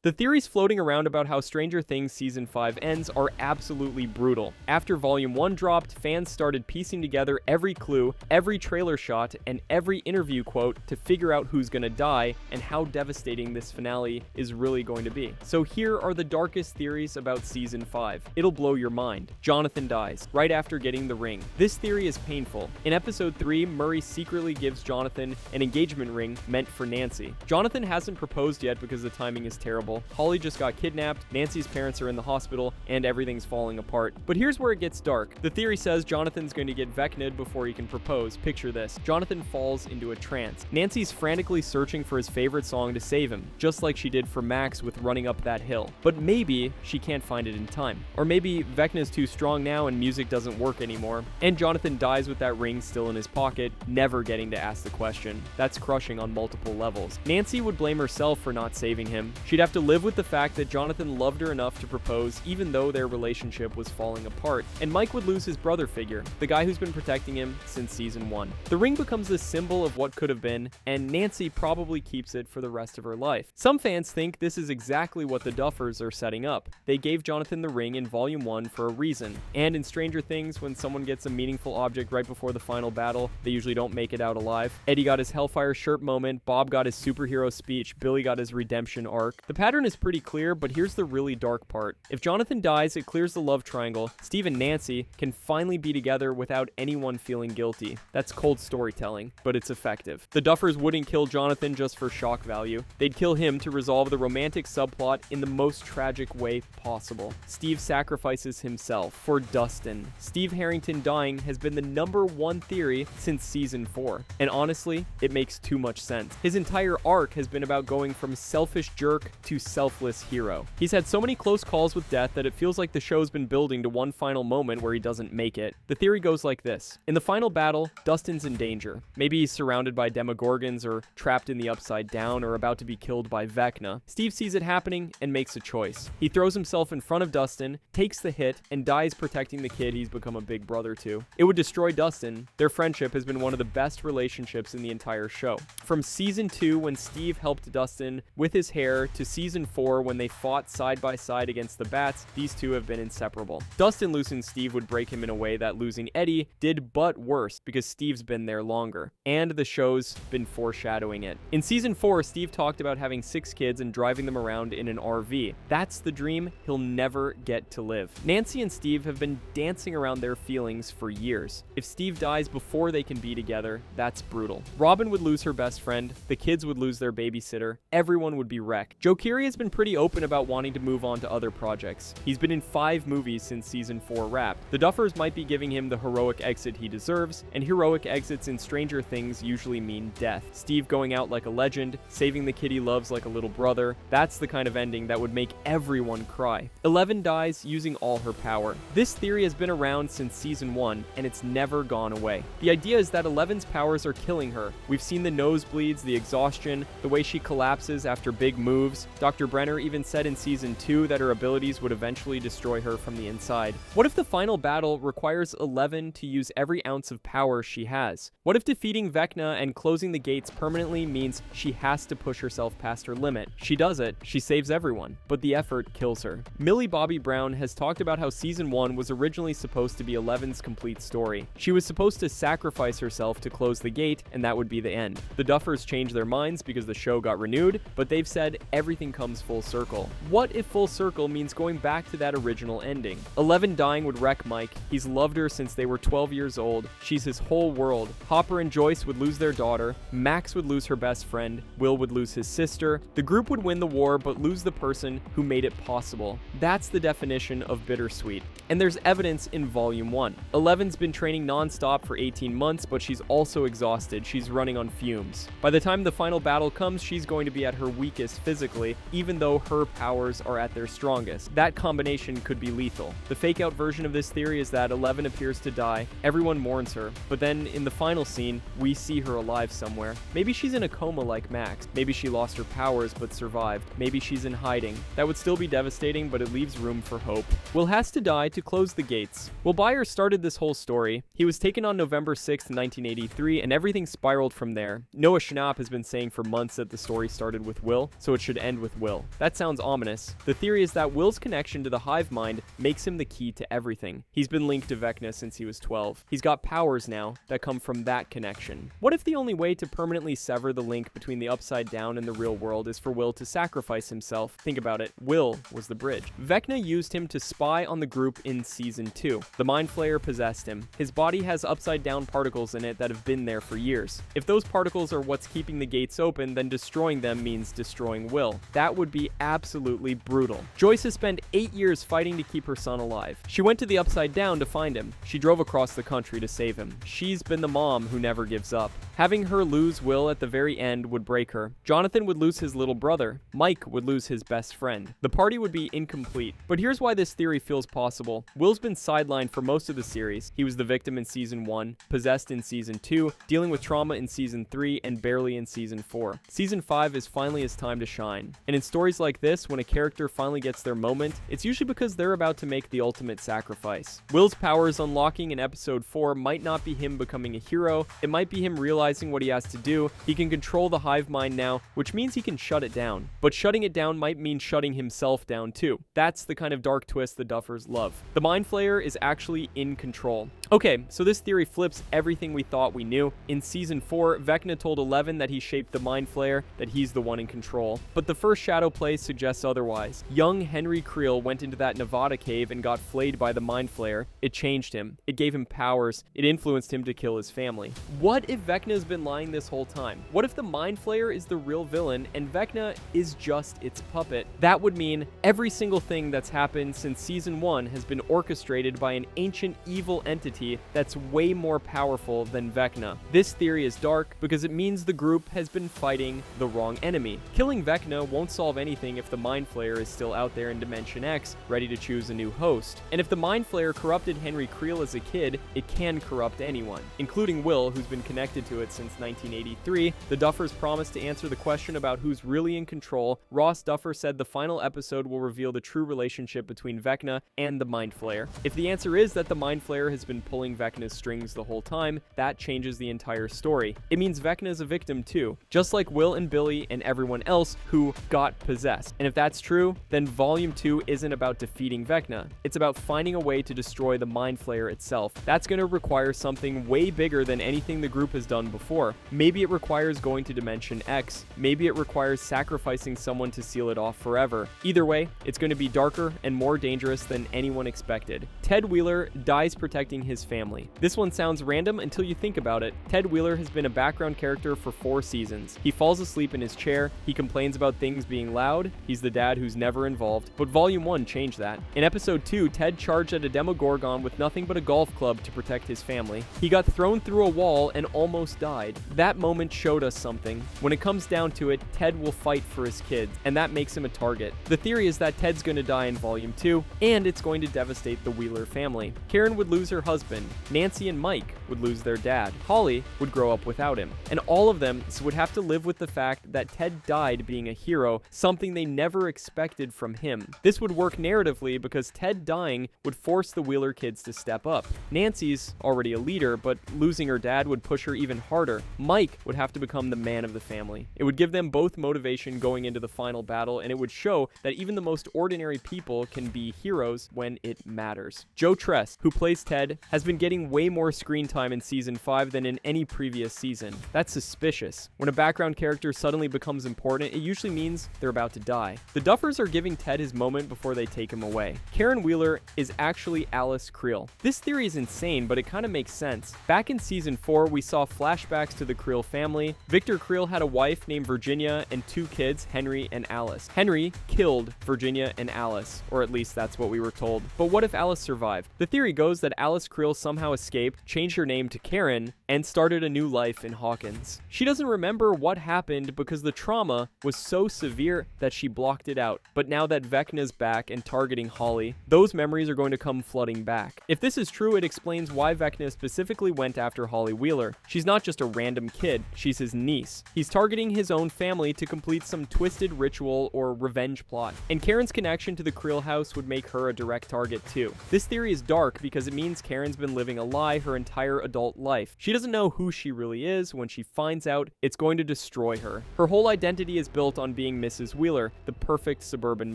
The theories floating around about how Stranger Things Season 5 ends are absolutely brutal. After Volume 1 dropped, fans started piecing together every clue, every trailer shot, and every interview quote to figure out who's gonna die and how devastating this finale is really going to be. So here are the darkest theories about Season 5. It'll blow your mind. Jonathan dies, right after getting the ring. This theory is painful. In Episode 3, Murray secretly gives Jonathan an engagement ring meant for Nancy. Jonathan hasn't proposed yet because the timing is terrible. Holly just got kidnapped, Nancy's parents are in the hospital, and everything's falling apart. But here's where it gets dark. The theory says Jonathan's going to get Vecna'd before he can propose. Picture this. Jonathan falls into a trance. Nancy's frantically searching for his favorite song to save him, just like she did for Max with Running Up That Hill. But maybe she can't find it in time. Or maybe Vecna's too strong now and music doesn't work anymore. And Jonathan dies with that ring still in his pocket, never getting to ask the question. That's crushing on multiple levels. Nancy would blame herself for not saving him. She'd have to live with the fact that Jonathan loved her enough to propose even though their relationship was falling apart. And Mike would lose his brother figure, the guy who's been protecting him since Season 1. The ring becomes the symbol of what could have been, and Nancy probably keeps it for the rest of her life. Some fans think this is exactly what the Duffers are setting up. They gave Jonathan the ring in Volume 1 for a reason. And in Stranger Things, when someone gets a meaningful object right before the final battle, they usually don't make it out alive. Eddie got his Hellfire shirt moment, Bob got his superhero speech, Billy got his redemption arc. The pattern is pretty clear, but here's the really dark part. If Jonathan dies, it clears the love triangle. Steve and Nancy can finally be together without anyone feeling guilty. That's cold storytelling, but it's effective. The Duffers wouldn't kill Jonathan just for shock value. They'd kill him to resolve the romantic subplot in the most tragic way possible. Steve sacrifices himself for Dustin. Steve Harrington dying has been the #1 theory since Season 4. And honestly, it makes too much sense. His entire arc has been about going from selfish jerk to selfless hero. He's had so many close calls with death that it feels like the show's been building to one final moment where he doesn't make it. The theory goes like this. In the final battle, Dustin's in danger. Maybe he's surrounded by Demogorgons or trapped in the Upside Down or about to be killed by Vecna. Steve sees it happening and makes a choice. He throws himself in front of Dustin, takes the hit, and dies protecting the kid he's become a big brother to. It would destroy Dustin. Their friendship has been one of the best relationships in the entire show. From Season 2, when Steve helped Dustin with his hair, to Season 4, when they fought side by side against the Bats, these two have been inseparable. Dustin losing Steve would break him in a way that losing Eddie did, but worse, because Steve's been there longer. And the show's been foreshadowing it. In Season 4, Steve talked about having 6 kids and driving them around in an RV. That's the dream he'll never get to live. Nancy and Steve have been dancing around their feelings for years. If Steve dies before they can be together, that's brutal. Robin would lose her best friend, the kids would lose their babysitter, everyone would be wrecked. Joe Keery has been pretty open about wanting to move on to other projects. He's been in 5 movies since Season 4 wrapped. The Duffers might be giving him the heroic exit he deserves, and heroic exits in Stranger Things usually mean death. Steve going out like a legend, saving the kid he loves like a little brother, that's the kind of ending that would make everyone cry. 11 dies using all her power. This theory has been around since Season 1, and it's never gone away. The idea is that 11's powers are killing her. We've seen the nosebleeds, the exhaustion, the way she collapses after big moves. Dr. Brenner even said in Season 2 that her abilities would eventually destroy her from the inside. What if the final battle requires 11 to use every ounce of power she has? What if defeating Vecna and closing the gates permanently means she has to push herself past her limit? She does it, she saves everyone, but the effort kills her. Millie Bobby Brown has talked about how Season 1 was originally supposed to be 11's complete story. She was supposed to sacrifice herself to close the gate, and that would be the end. The Duffers changed their minds because the show got renewed, but they've said everything comes full circle. What if full circle means going back to that original ending? 11 dying would wreck Mike. He's loved her since they were 12 years old. She's his whole world. Hopper and Joyce would lose their daughter. Max would lose her best friend. Will would lose his sister. The group would win the war, but lose the person who made it possible. That's the definition of bittersweet. And there's evidence in Volume 1. 11's been training non-stop for 18 months, but she's also exhausted. She's running on fumes. By the time the final battle comes, she's going to be at her weakest physically, even though her powers are at their strongest. That combination could be lethal. The fake-out version of this theory is that 11 appears to die, everyone mourns her, but then in the final scene, we see her alive somewhere. Maybe she's in a coma like Max. Maybe she lost her powers but survived. Maybe she's in hiding. That would still be devastating, but it leaves room for hope. Will has to die to close the gates. Well, Byers started this whole story. He was taken on November 6th, 1983, and everything spiraled from there. Noah Schnapp has been saying for months that the story started with Will, so it should end with with Will. That sounds ominous. The theory is that Will's connection to the hive mind makes him the key to everything. He's been linked to Vecna since he was 12. He's got powers now that come from that connection. What if the only way to permanently sever the link between the Upside Down and the real world is for Will to sacrifice himself? Think about it. Will was the bridge. Vecna used him to spy on the group in Season 2. The Mind Flayer possessed him. His body has Upside Down particles in it that have been there for years. If those particles are what's keeping the gates open, then destroying them means destroying Will. That would be absolutely brutal. Joyce has spent 8 years fighting to keep her son alive. She went to the Upside Down to find him. She drove across the country to save him. She's been the mom who never gives up. Having her lose Will at the very end would break her. Jonathan would lose his little brother. Mike would lose his best friend. The party would be incomplete. But here's why this theory feels possible. Will's been sidelined for most of the series. He was the victim in Season 1, possessed in Season 2, dealing with trauma in Season 3, and barely in Season 4. Season 5 is finally his time to shine. And in stories like this, when a character finally gets their moment, it's usually because they're about to make the ultimate sacrifice. Will's powers unlocking in Episode 4 might not be him becoming a hero. It might be him realizing what he has to do. He can control the hive mind now, which means he can shut it down. But shutting it down might mean shutting himself down too. That's the kind of dark twist the Duffers love. The Mind Flayer is actually in control. Okay, so this theory flips everything we thought we knew. In Season 4, Vecna told Eleven that he shaped the Mind Flayer, that he's the one in control. But the first shadow play suggests otherwise. Young Henry Creel went into that Nevada cave and got flayed by the Mind Flayer. It changed him. It gave him powers. It influenced him to kill his family. What if Vecna's been lying this whole time? What if the Mind Flayer is the real villain and Vecna is just its puppet? That would mean every single thing that's happened since Season 1 has been orchestrated by an ancient evil entity that's way more powerful than Vecna. This theory is dark because it means the group has been fighting the wrong enemy. Killing Vecna won't solve anything if the Mind Flayer is still out there in Dimension X, ready to choose a new host. And if the Mind Flayer corrupted Henry Creel as a kid, it can corrupt anyone, including Will, who's been connected to it since 1983. The Duffers promised to answer the question about who's really in control. Ross Duffer said the final episode will reveal the true relationship between Vecna and the Mind Flayer. If the answer is that the Mind Flayer has been pulling Vecna's strings the whole time, that changes the entire story. It means Vecna is a victim too, just like Will and Billy and everyone else who got possessed. And if that's true, then Volume 2 isn't about defeating Vecna. It's about finding a way to destroy the Mind Flayer itself. That's going to require something way bigger than anything the group has done before. Maybe it requires going to Dimension X. Maybe it requires sacrificing someone to seal it off forever. Either way, it's going to be darker and more dangerous than anyone expected. Ted Wheeler dies protecting his family. This one sounds random until you think about it. Ted Wheeler has been a background character for 4 seasons. He falls asleep in his chair. He complains about things being loud. He's the dad who's never involved. But Volume 1 changed that. In Episode 2, Ted charged at a Demogorgon with nothing but a golf club to protect his family. He got thrown through a wall and almost died. That moment showed us something. When it comes down to it, Ted will fight for his kids, and that makes him a target. The theory is that Ted's going to die in Volume 2, and it's going to devastate the Wheeler family. Karen would lose her husband. Nancy and Mike would lose their dad. Holly would grow up without him. And all of them would have to live with the fact that Ted died being a hero, something they never expected from him. This would work narratively because Ted dying would force the Wheeler kids to step up. Nancy's already a leader, but losing her dad would push her even harder. Mike would have to become the man of the family. It would give them both motivation going into the final battle, and it would show that even the most ordinary people can be heroes when it matters. Joe Tress, who plays Ted, has been getting way more screen time in Season 5 than in any previous season. That's suspicious. When a background character suddenly becomes important, it usually means they're about to die. The Duffers are giving Ted his moment before they take him away. Karen Wheeler is actually Alice Creel. This theory is insane, but it kind of makes sense. Back in Season 4, we saw flashbacks to the Creel family. Victor Creel had a wife named Virginia and 2 kids, Henry and Alice. Henry killed Virginia and Alice, or at least that's what we were told. But what if Alice survived? The theory goes that Alice Creel somehow escaped, changed her name to Karen, and started a new life in Hawkins. She doesn't remember what happened because the trauma was so severe that she blocked it out. But now that Vecna's back and targeting Holly, those memories are going to come flooding back. If this is true, it explains why Vecna specifically went after Holly Wheeler. She's not just a random kid, she's his niece. He's targeting his own family to complete some twisted ritual or revenge plot. And Karen's connection to the Creel house would make her a direct target too. This theory is dark because it means Karen's been living a lie her entire adult life. She doesn't doesn't know who she really is. When she finds out, it's going to destroy her. Her whole identity is built on being Mrs. Wheeler, the perfect suburban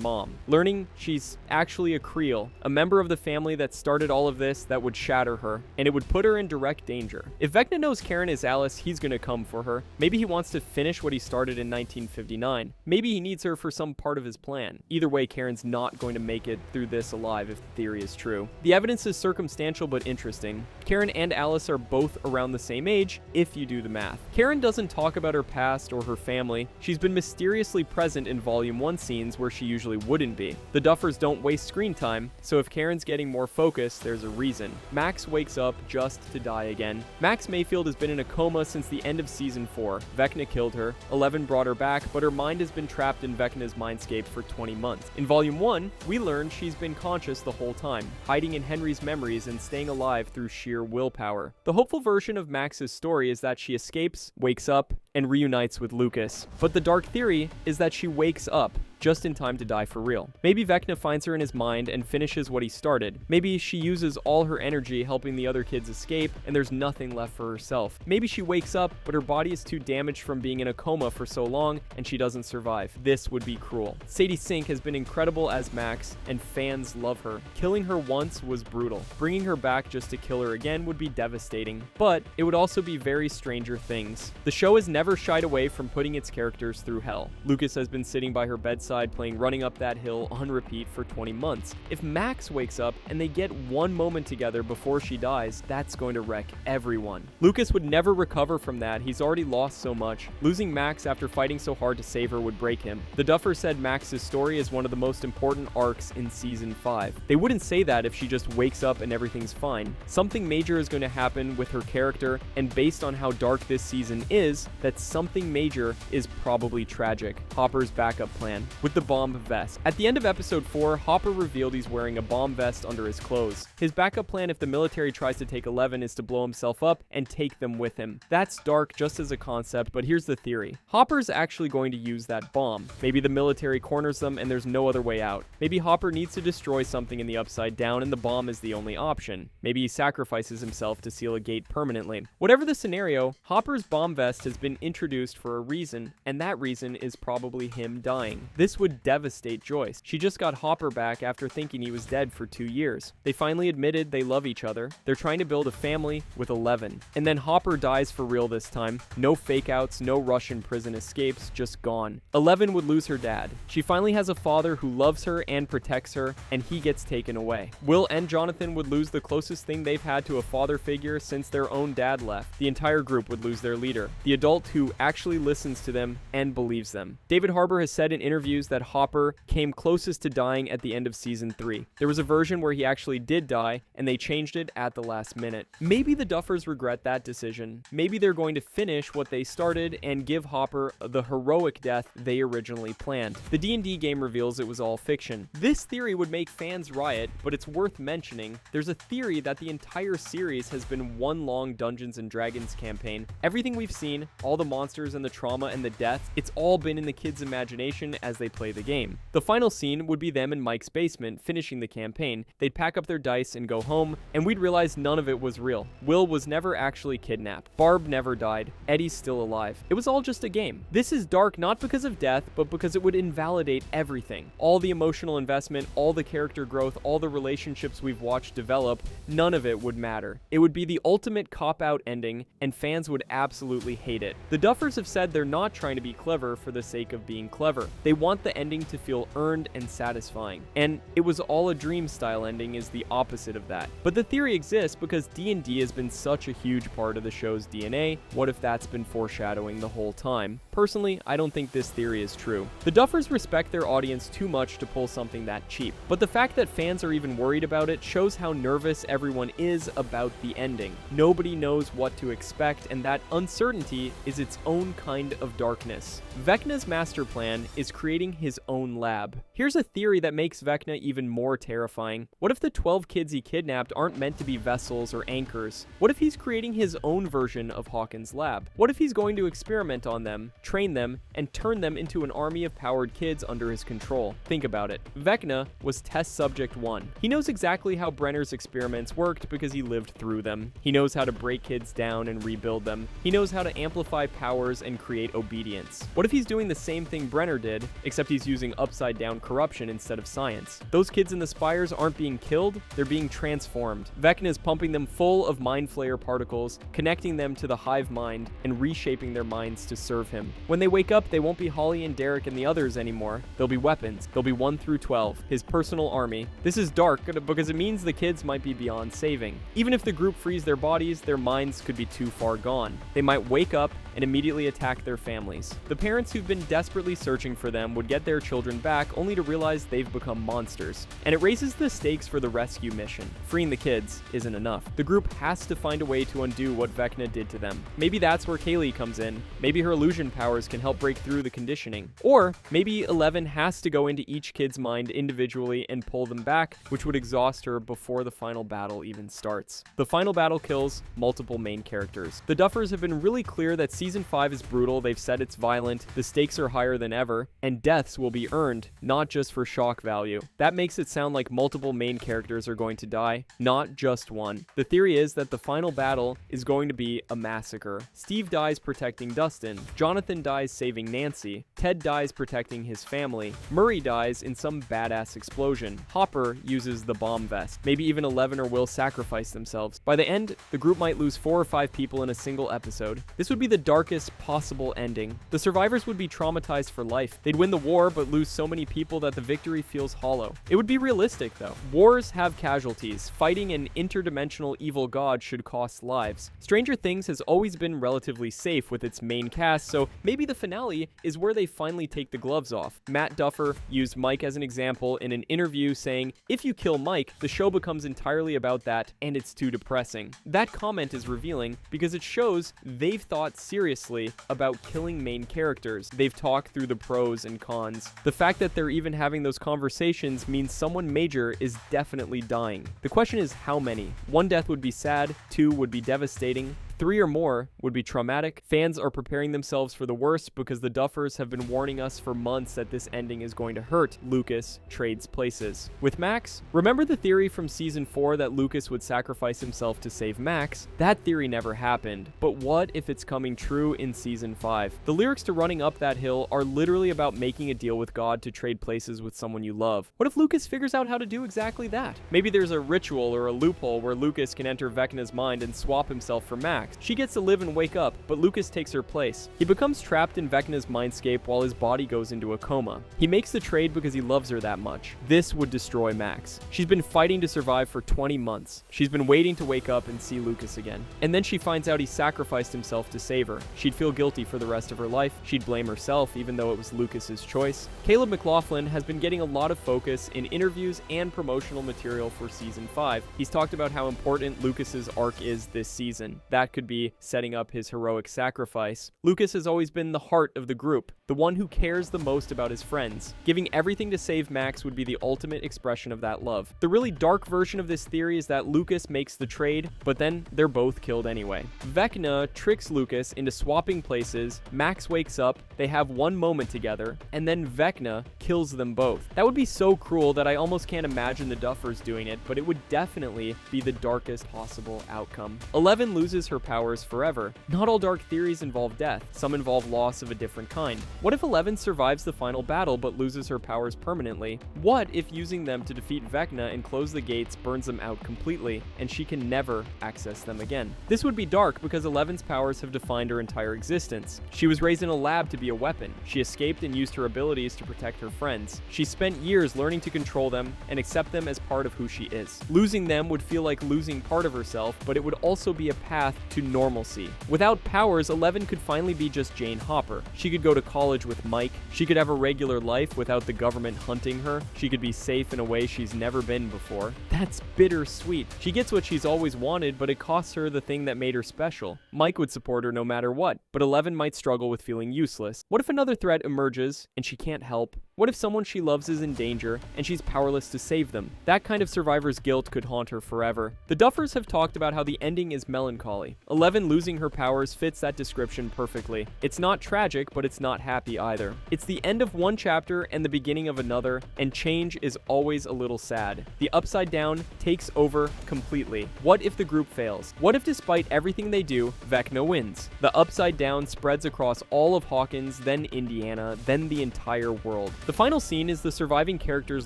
mom. Learning she's actually a Creole, a member of the family that started all of this, that would shatter her, and it would put her in direct danger. If Vecna knows Karen is Alice, he's gonna come for her. Maybe he wants to finish what he started in 1959. Maybe he needs her for some part of his plan. Either way, Karen's not going to make it through this alive if the theory is true. The evidence is circumstantial but interesting. Karen and Alice are both around the same age, if you do the math. Karen doesn't talk about her past or her family. She's been mysteriously present in Volume 1 scenes where she usually wouldn't be. The Duffers don't waste screen time, so if Karen's getting more focus, there's a reason. Max wakes up just to die again. Max Mayfield has been in a coma since the end of Season 4. Vecna killed her. 11 brought her back, but her mind has been trapped in Vecna's mindscape for 20 months. In Volume 1, we learn she's been conscious the whole time, hiding in Henry's memories and staying alive through sheer willpower. The hopeful version of Max's story is that she escapes, wakes up, and reunites with Lucas. But the dark theory is that she wakes up just in time to die for real. Maybe Vecna finds her in his mind and finishes what he started. Maybe she uses all her energy helping the other kids escape and there's nothing left for herself. Maybe she wakes up, but her body is too damaged from being in a coma for so long and she doesn't survive. This would be cruel. Sadie Sink has been incredible as Max and fans love her. Killing her once was brutal. Bringing her back just to kill her again would be devastating, but it would also be very Stranger Things. The show has never shied away from putting its characters through hell. Lucas has been sitting by her bedside playing Running Up That Hill on repeat for 20 months. If Max wakes up and they get one moment together before she dies, that's going to wreck everyone. Lucas would never recover from that. He's already lost so much. Losing Max after fighting so hard to save her would break him. The Duffers said Max's story is one of the most important arcs in Season 5. They wouldn't say that if she just wakes up and everything's fine. Something major is going to happen with her character, and based on how dark this season is, that something major is probably tragic. Hopper's backup plan. With the bomb vest. At the end of episode 4, Hopper revealed he's wearing a bomb vest under his clothes. His backup plan if the military tries to take 11 is to blow himself up and take them with him. That's dark just as a concept, but here's the theory. Hopper's actually going to use that bomb. Maybe the military corners them and there's no other way out. Maybe Hopper needs to destroy something in the Upside Down and the bomb is the only option. Maybe he sacrifices himself to seal a gate permanently. Whatever the scenario, Hopper's bomb vest has been introduced for a reason, and that reason is probably him dying. This would devastate Joyce. She just got Hopper back after thinking he was dead for 2 years. They finally admitted they love each other. They're trying to build a family with 11. And then Hopper dies for real this time. No fake outs, no Russian prison escapes, just gone. 11 would lose her dad. She finally has a father who loves her and protects her, and he gets taken away. Will and Jonathan would lose the closest thing they've had to a father figure since their own dad left. The entire group would lose their leader, the adult who actually listens to them and believes them. David Harbour has said in interviews that Hopper came closest to dying at the end of Season 3. There was a version where he actually did die, and they changed it at the last minute. Maybe the Duffers regret that decision. Maybe they're going to finish what they started and give Hopper the heroic death they originally planned. The D&D game reveals it was all fiction. This theory would make fans riot, but it's worth mentioning. There's a theory that the entire series has been one long Dungeons & Dragons campaign. Everything we've seen, all the monsters and the trauma and the death, it's all been in the kids' imagination as they play the game. The final scene would be them in Mike's basement finishing the campaign. They'd pack up their dice and go home, and we'd realize none of it was real. Will was never actually kidnapped. Barb never died. Eddie's still alive. It was all just a game. This is dark not because of death, but because it would invalidate everything. All the emotional investment, all the character growth, all the relationships we've watched develop, none of it would matter. It would be the ultimate cop-out ending, and fans would absolutely hate it. The Duffers have said they're not trying to be clever for the sake of being clever. They want the ending to feel earned and satisfying. And it was all a dream style ending is the opposite of that. But the theory exists because D&D has been such a huge part of the show's DNA. What if that's been foreshadowing the whole time? Personally, I don't think this theory is true. The Duffers respect their audience too much to pull something that cheap. But the fact that fans are even worried about it shows how nervous everyone is about the ending. Nobody knows what to expect, and that uncertainty is its own kind of darkness. Vecna's master plan is creating creating his own lab. Here's a theory that makes Vecna even more terrifying. What if the 12 kids he kidnapped aren't meant to be vessels or anchors? What if he's creating his own version of Hawkins' lab? What if he's going to experiment on them, train them, and turn them into an army of powered kids under his control? Think about it. Vecna was test subject 1. He knows exactly how Brenner's experiments worked because he lived through them. He knows how to break kids down and rebuild them. He knows how to amplify powers and create obedience. What if he's doing the same thing Brenner did, except he's using upside-down corruption instead of science? Those kids in the spires aren't being killed, they're being transformed. Vecna is pumping them full of mind flayer particles, connecting them to the hive mind, and reshaping their minds to serve him. When they wake up, they won't be Holly and Derek and the others anymore. They'll be weapons. They'll be 1 through 12, his personal army. This is dark because it means the kids might be beyond saving. Even if the group frees their bodies, their minds could be too far gone. They might wake up and immediately attack their families. The parents who've been desperately searching for them would get their children back only to realize they've become monsters. And it raises the stakes for the rescue mission. Freeing the kids isn't enough. The group has to find a way to undo what Vecna did to them. Maybe that's where Kaylee comes in. Maybe her illusion powers can help break through the conditioning. Or maybe 11 has to go into each kid's mind individually and pull them back, which would exhaust her before the final battle even starts. The final battle kills multiple main characters. The Duffers have been really clear that Season 5 is brutal, they've said it's violent, the stakes are higher than ever, and deaths will be earned, not just for shock value. That makes it sound like multiple main characters are going to die, not just one. The theory is that the final battle is going to be a massacre. Steve dies protecting Dustin, Jonathan dies saving Nancy, Ted dies protecting his family, Murray dies in some badass explosion, Hopper uses the bomb vest, maybe even 11 or Will sacrifice themselves. By the end, the group might lose 4 or 5 people in a single episode. This would be the darkest possible ending. The survivors would be traumatized for life. They'd win the war but lose so many people that the victory feels hollow. It would be realistic though. Wars have casualties. Fighting an interdimensional evil god should cost lives. Stranger Things has always been relatively safe with its main cast, so maybe the finale is where they finally take the gloves off. Matt Duffer used Mike as an example in an interview saying, "If you kill Mike, the show becomes entirely about that and it's too depressing." That comment is revealing because it shows they've thought seriously about killing main characters. They've talked through the pros and cons. The fact that they're even having those conversations means someone major is definitely dying. The question is how many? 1 death would be sad, 2 would be devastating, 3 or more would be traumatic. Fans are preparing themselves for the worst because the Duffers have been warning us for months that this ending is going to hurt. Lucas trades places. With Max, remember the theory from Season 4 that Lucas would sacrifice himself to save Max? That theory never happened. But what if it's coming true in Season 5? The lyrics to Running Up That Hill are literally about making a deal with God to trade places with someone you love. What if Lucas figures out how to do exactly that? Maybe there's a ritual or a loophole where Lucas can enter Vecna's mind and swap himself for Max. She gets to live and wake up, but Lucas takes her place. He becomes trapped in Vecna's mindscape while his body goes into a coma. He makes the trade because he loves her that much. This would destroy Max. She's been fighting to survive for 20 months. She's been waiting to wake up and see Lucas again. And then she finds out he sacrificed himself to save her. She'd feel guilty for the rest of her life. She'd blame herself, even though it was Lucas's choice. Caleb McLaughlin has been getting a lot of focus in interviews and promotional material for Season 5. He's talked about how important Lucas's arc is this season. That could be setting up his heroic sacrifice. Lucas has always been the heart of the group, the one who cares the most about his friends. Giving everything to save Max would be the ultimate expression of that love. The really dark version of this theory is that Lucas makes the trade, but then they're both killed anyway. Vecna tricks Lucas into swapping places, Max wakes up, they have one moment together, and then Vecna kills them both. That would be so cruel that I almost can't imagine the Duffers doing it, but it would definitely be the darkest possible outcome. 11 loses her powers forever. Not all dark theories involve death. Some involve loss of a different kind. What if 11 survives the final battle but loses her powers permanently? What if using them to defeat Vecna and close the gates burns them out completely, and she can never access them again? This would be dark because 11's powers have defined her entire existence. She was raised in a lab to be a weapon. She escaped and used her abilities to protect her friends. She spent years learning to control them and accept them as part of who she is. Losing them would feel like losing part of herself, but it would also be a path to normalcy. Without powers, 11 could finally be just Jane Hopper. She could go to college with Mike. She could have a regular life without the government hunting her. She could be safe in a way she's never been before. That's bittersweet. She gets what she's always wanted, but it costs her the thing that made her special. Mike would support her no matter what, but 11 might struggle with feeling useless. What if another threat emerges and she can't help What if someone she loves is in danger and she's powerless to save them? That kind of survivor's guilt could haunt her forever. The Duffers have talked about how the ending is melancholy. 11 losing her powers fits that description perfectly. It's not tragic, but it's not happy either. It's the end of one chapter and the beginning of another, and change is always a little sad. The Upside Down takes over completely. What if the group fails? What if despite everything they do, Vecna wins? The Upside Down spreads across all of Hawkins, then Indiana, then the entire world. The final scene is the surviving characters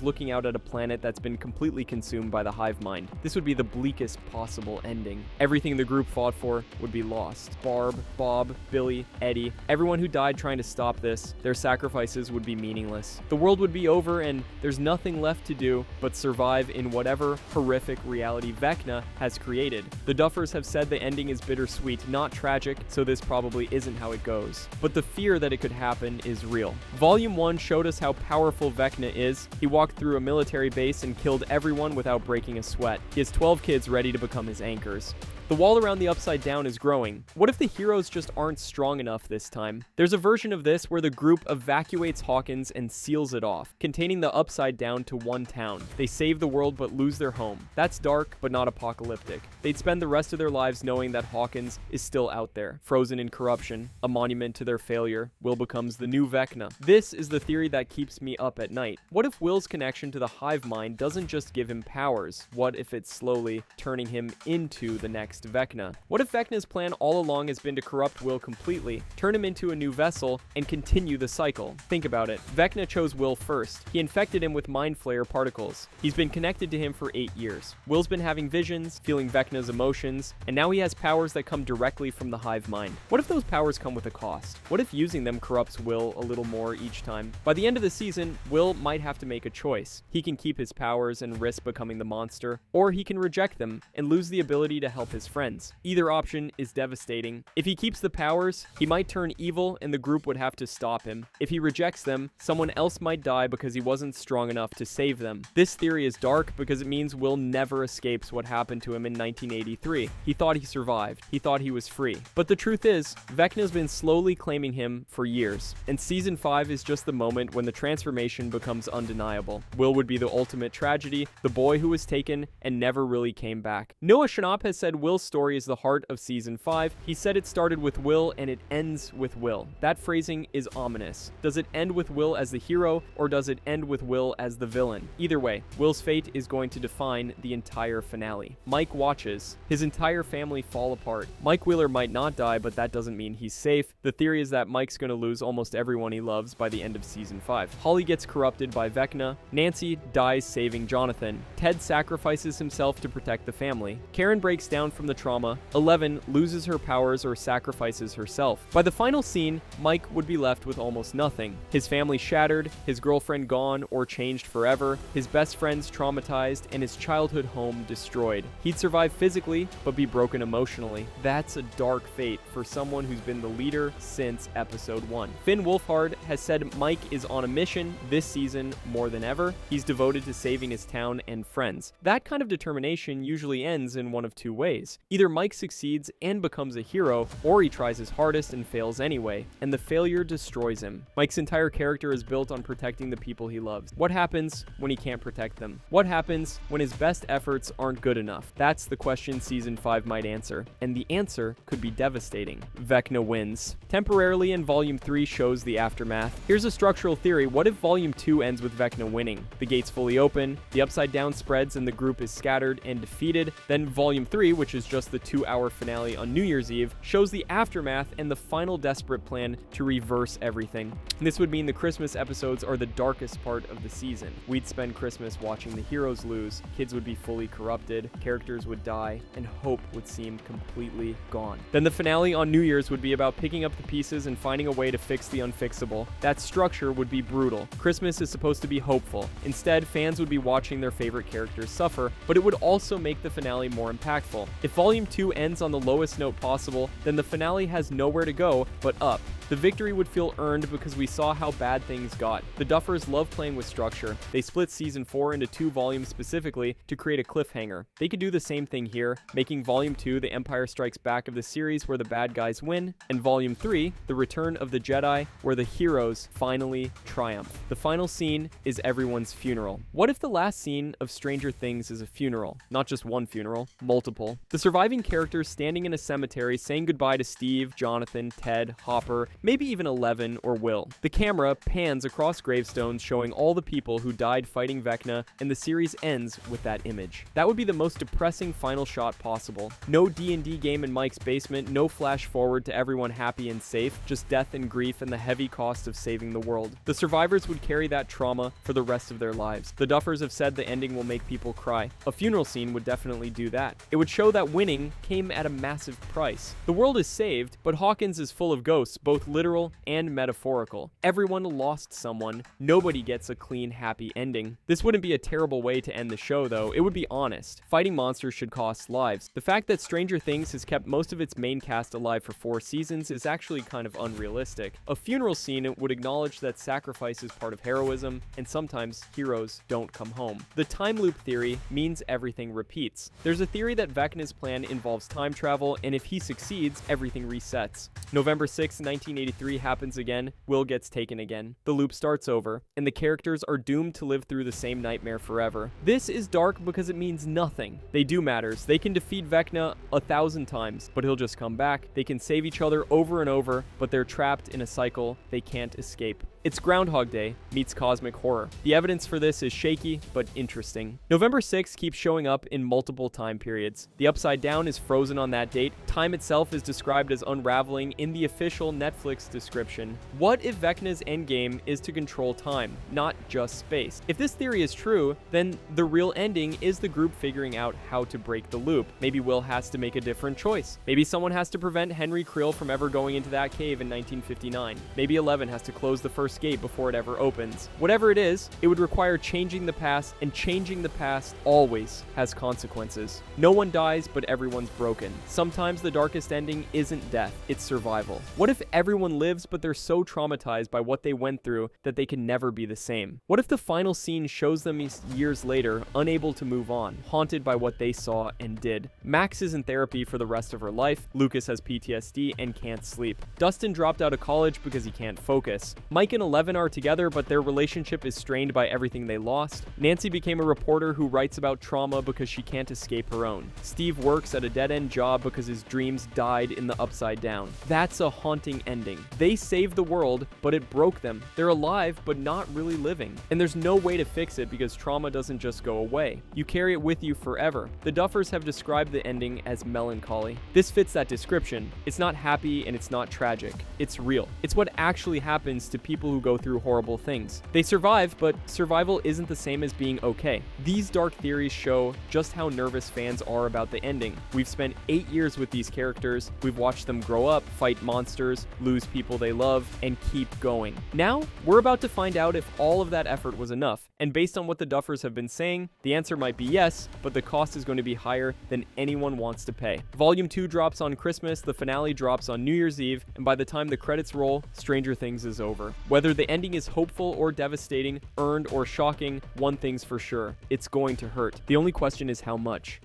looking out at a planet that's been completely consumed by the hive mind. This would be the bleakest possible ending. Everything the group fought for would be lost. Barb, Bob, Billy, Eddie, everyone who died trying to stop this, their sacrifices would be meaningless. The world would be over and there's nothing left to do but survive in whatever horrific reality Vecna has created. The Duffers have said the ending is bittersweet, not tragic, so this probably isn't how it goes. But the fear that it could happen is real. Volume 1 showed us how powerful Vecna is. He walked through a military base and killed everyone without breaking a sweat. He has 12 kids ready to become his anchors. The wall around the Upside Down is growing. What if the heroes just aren't strong enough this time? There's a version of this where the group evacuates Hawkins and seals it off, containing the Upside Down to one town. They save the world but lose their home. That's dark, but not apocalyptic. They'd spend the rest of their lives knowing that Hawkins is still out there, frozen in corruption, a monument to their failure. Will becomes the new Vecna. This is the theory that keeps me up at night. What if Will's connection to the hive mind doesn't just give him powers? What if it's slowly turning him into the next Vecna? What if Vecna's plan all along has been to corrupt Will completely, turn him into a new vessel, and continue the cycle? Think about it. Vecna chose Will first. He infected him with mind flayer particles. He's been connected to him for 8 years. Will's been having visions, feeling Vecna's emotions, and now he has powers that come directly from the hive mind. What if those powers come with a cost? What if using them corrupts Will a little more each time? By the end of the season, Will might have to make a choice. He can keep his powers and risk becoming the monster, or he can reject them and lose the ability to help his friends. Either option is devastating. If he keeps the powers, he might turn evil and the group would have to stop him. If he rejects them, someone else might die because he wasn't strong enough to save them. This theory is dark because it means Will never escapes what happened to him in 1983. He thought he survived. He thought he was free. But the truth is, Vecna's been slowly claiming him for years, and Season 5 is just the moment when the transformation becomes undeniable. Will would be the ultimate tragedy, the boy who was taken and never really came back. Noah Schnapp has said Will's story is the heart of Season 5. He said it started with Will and it ends with Will. That phrasing is ominous. Does it end with Will as the hero, or does it end with Will as the villain? Either way, Will's fate is going to define the entire finale. Mike watches his entire family fall apart. Mike Wheeler might not die, but that doesn't mean he's safe. The theory is that Mike's going to lose almost everyone he loves by the end of Season 5. Holly gets corrupted by Vecna. Nancy dies saving Jonathan. Ted sacrifices himself to protect the family. Karen breaks down from the trauma. 11 loses her powers or sacrifices herself. By the final scene, Mike would be left with almost nothing. His family shattered, his girlfriend gone or changed forever, his best friends traumatized, and his childhood home destroyed. He'd survive physically, but be broken emotionally. That's a dark fate for someone who's been the leader since episode 1. Finn Wolfhard has said Mike is on a mission this season more than ever. He's devoted to saving his town and friends. That kind of determination usually ends in one of two ways. Either Mike succeeds and becomes a hero, or he tries his hardest and fails anyway, and the failure destroys him. Mike's entire character is built on protecting the people he loves. What happens when he can't protect them? What happens when his best efforts aren't good enough? That's the question Season 5 might answer, and the answer could be devastating. Vecna wins. Temporarily, and Volume 3 shows the aftermath. Here's a structural theory. What if Volume 2 ends with Vecna winning? The gates fully open, the Upside Down spreads, and the group is scattered and defeated. Then Volume 3, which is just the 2-hour finale on New Year's Eve, shows the aftermath and the final desperate plan to reverse everything. And this would mean the Christmas episodes are the darkest part of the season. We'd spend Christmas watching the heroes lose, kids would be fully corrupted, characters would die, and hope would seem completely gone. Then the finale on New Year's would be about picking up the pieces and finding a way to fix the unfixable. That structure would be brutal. Christmas is supposed to be hopeful. Instead, fans would be watching their favorite characters suffer, but it would also make the finale more impactful. If Volume 2 ends on the lowest note possible, then the finale has nowhere to go but up. The victory would feel earned because we saw how bad things got. The Duffers love playing with structure. They split Season 4 into 2 volumes specifically to create a cliffhanger. They could do the same thing here, making Volume 2 the Empire Strikes Back of the series where the bad guys win, and Volume 3 the Return of the Jedi where the heroes finally triumph. The final scene is everyone's funeral. What if the last scene of Stranger Things is a funeral? Not just one funeral, multiple. The surviving characters standing in a cemetery saying goodbye to Steve, Jonathan, Ted, Hopper, maybe even Eleven or Will. The camera pans across gravestones showing all the people who died fighting Vecna, and the series ends with that image. That would be the most depressing final shot possible. No D&D game in Mike's basement, no flash forward to everyone happy and safe, just death and grief and the heavy cost of saving the world. The survivors would carry that trauma for the rest of their lives. The Duffers have said the ending will make people cry. A funeral scene would definitely do that. It would show that winning came at a massive price. The world is saved, but Hawkins is full of ghosts, both literal and metaphorical. Everyone lost someone. Nobody gets a clean, happy ending. This wouldn't be a terrible way to end the show, though. It would be honest. Fighting monsters should cost lives. The fact that Stranger Things has kept most of its main cast alive for 4 seasons is actually kind of unrealistic. A funeral scene would acknowledge that sacrifice is part of heroism, and sometimes heroes don't come home. The time loop theory means everything repeats. There's a theory that Vecna's plan involves time travel, and if he succeeds, everything resets. November 6, 1983 happens again, Will gets taken again. The loop starts over, and the characters are doomed to live through the same nightmare forever. This is dark because it means nothing. They do matters. They can defeat Vecna 1,000 times, but he'll just come back. They can save each other over and over, but they're trapped in a cycle they can't escape. It's Groundhog Day meets cosmic horror. The evidence for this is shaky, but interesting. November 6 keeps showing up in multiple time periods. The Upside Down is frozen on that date. Time itself is described as unraveling in the official Netflix description. What if Vecna's endgame is to control time, not just space? If this theory is true, then the real ending is the group figuring out how to break the loop. Maybe Will has to make a different choice. Maybe someone has to prevent Henry Creel from ever going into that cave in 1959. Maybe Eleven has to close the first gate before it ever opens. Whatever it is, it would require changing the past, and changing the past always has consequences. No one dies, but everyone's broken. Sometimes the darkest ending isn't death, it's survival. What if everyone lives, but they're so traumatized by what they went through that they can never be the same? What if the final scene shows them years later, unable to move on, haunted by what they saw and did? Max is in therapy for the rest of her life. Lucas has PTSD and can't sleep. Dustin dropped out of college because he can't focus. Mike and Eleven are together, but their relationship is strained by everything they lost. Nancy became a reporter who writes about trauma because she can't escape her own. Steve works at a dead-end job because his dreams died in the Upside Down. That's a haunting ending. They saved the world, but it broke them. They're alive, but not really living. And there's no way to fix it because trauma doesn't just go away. You carry it with you forever. The Duffers have described the ending as melancholy. This fits that description. It's not happy and it's not tragic. It's real. It's what actually happens to people who go through horrible things. They survive, but survival isn't the same as being okay. These dark theories show just how nervous fans are about the ending. We've spent 8 years with these characters. We've watched them grow up, fight monsters, lose people they love, and keep going. Now, we're about to find out if all of that effort was enough. And based on what the Duffers have been saying, the answer might be yes, but the cost is going to be higher than anyone wants to pay. Volume 2 drops on Christmas, the finale drops on New Year's Eve, and by the time the credits roll, Stranger Things is over. Whether the ending is hopeful or devastating, earned or shocking, one thing's for sure: it's going to hurt. The only question is how much.